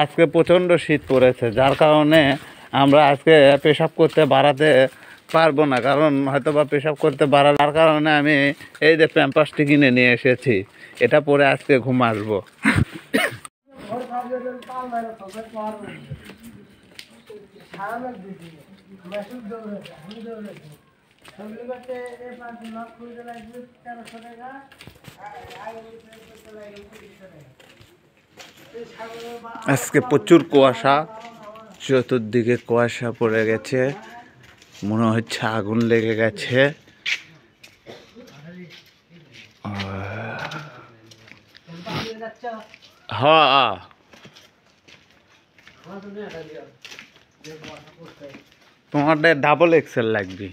আজকে প্রচণ্ড শীত পড়েছে, যার কারণে আমরা আজকে পেশাব করতে বাড়াতে পারবো না, কারণ হয়তো বা পেশাব করতে বাড়ার কারণে আমি এই যে প্যাম্পাসটি কিনে নিয়ে এসেছি, এটা পরে আজকে ঘুম আসবো। আজকে প্রচুর কুয়াশা, চতুর্দিকে কুয়াশা পড়ে গেছে, মনে হচ্ছে আগুন লেগে গেছে। হ্যাঁ, তোমাদের ডাবল এক্সেল লাগবে।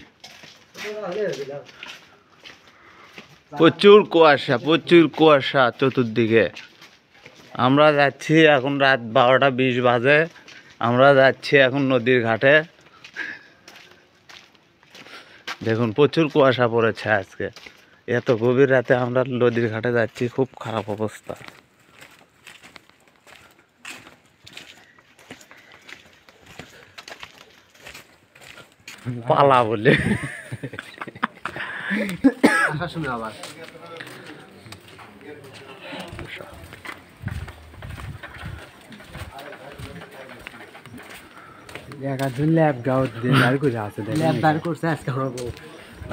প্রচুর কুয়াশা চতুর্দিকে। আমরা যাচ্ছি এখন রাত 12টা 20 বাজে, আমরা যাচ্ছি এখন নদীর ঘাটে। দেখুন প্রচুর কুয়াশা পড়েছে আজকে, এত গভীর রাতে আমরা নদীর ঘাটে যাচ্ছি, খুব খারাপ অবস্থা। পালা বলে আবার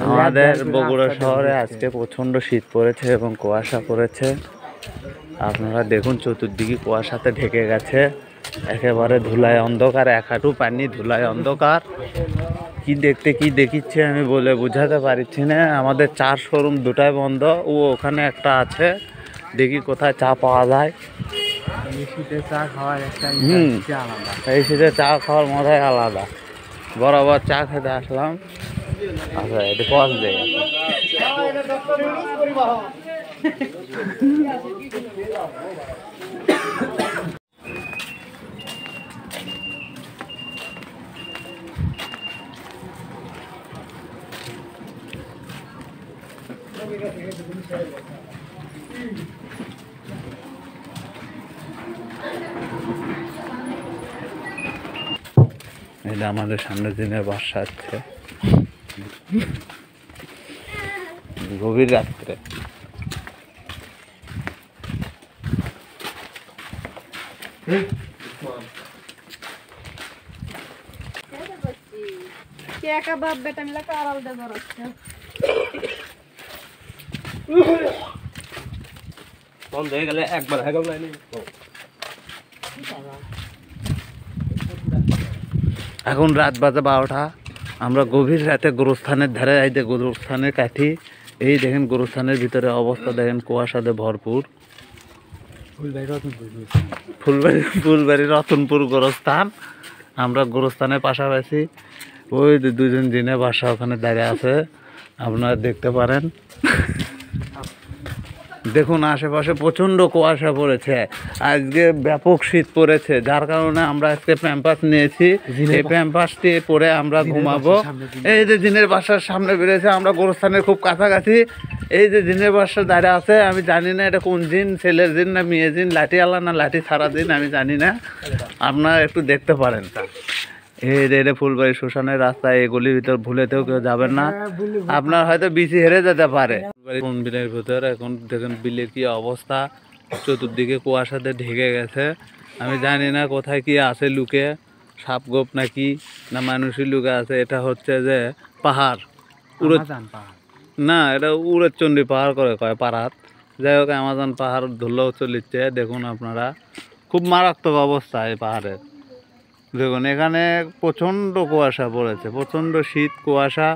আমাদের বগুড়া শহরে আজকে প্রচন্ড শীত পড়েছে এবং কুয়াশা পড়েছে। আপনারা দেখুন চতুর্দিকে কুয়াশাতে ঢেকে গেছে, একেবারে ধুলায় অন্ধকার, এক হাঁটু পানি, ধুলায় অন্ধকার। কি দেখতে কি দেখিচ্ছে আমি বলে বোঝাতে পারছি না। আমাদের চার শোরুম দুটাই বন্ধ, ও ওখানে একটা আছে, দেখি কোথায় চা পাওয়া যায়। এই শীতে চা খাওয়ার মজাই আলাদা। বরাবর চা খেতে আসলাম। আচ্ছা, এটা পজ দেয়। এটা আমাদের সামনের দিনের বাসা আছে, গভীর রাত্রে। বন্ধ হয়ে গেলে একবার এখন রাত বাজে 12টা। আমরা গভীর রাতে গোরস্থানের ধারে, এই যে গোরস্থানের কাঠি, এই দেখেন গোরস্থানের ভিতরে অবস্থা দেখেন, কুয়াশাতে ভরপুর। ফুলবাড়ি রতনপুর গোরস্থান। আমরা গোরস্থানের পাশাপাশি ওই দুজন দিনে বাসা ওখানে দাঁড়িয়ে আছে, আপনারা দেখতে পারেন। দেখুন আশেপাশে প্রচণ্ড কুয়াশা পড়েছে, আজকে ব্যাপক শীত পড়েছে, যার কারণে আমরা আজকে প্যাম্পাস নিয়েছি। এই প্যাম্পাসটি পরে আমরা ঘুমাবো। এই যে দিনের বাসার সামনে বেরিয়েছে, আমরা গোরস্থানের খুব কাছাকাছি। এই যে দিনের বাসা দাঁড়িয়ে আছে, আমি জানি না এটা কোন দিন, ছেলের দিন না মেয়ের দিন, লাঠিওয়ালা না লাঠি ছাড়া দিন আমি জানি না, আপনারা একটু দেখতে পারেন। এই রেডে ফুলবাড়ি শ্মশানের রাস্তায়, এগুলির ভিতর ভুলেতেও কেউ যাবেন না, আপনার হয়তো বিচি হেরে যেতে পারে। কোন বিলের ভিতর এখন দেখেন বিলের কি অবস্থা, চতুর্দিকে কুয়াশাতে ঢেকে গেছে। আমি জানি না কোথায় কি আছে লুকে, সাপ গোপ নাকি না মানুষই লুকে আছে। এটা হচ্ছে যে পাহাড়, না এটা উড়েচণ্ডী পাহাড় করে কয় পাহাড়, যাই হোক অ্যামাজন পাহাড় ধরলেও চলিচ্ছে। দেখুন আপনারা, খুব মারাত্মক অবস্থা এই পাহাড়ের। দেখুন এখানে প্রচণ্ড কুয়াশা পড়েছে, প্রচণ্ড শীত কুয়াশা।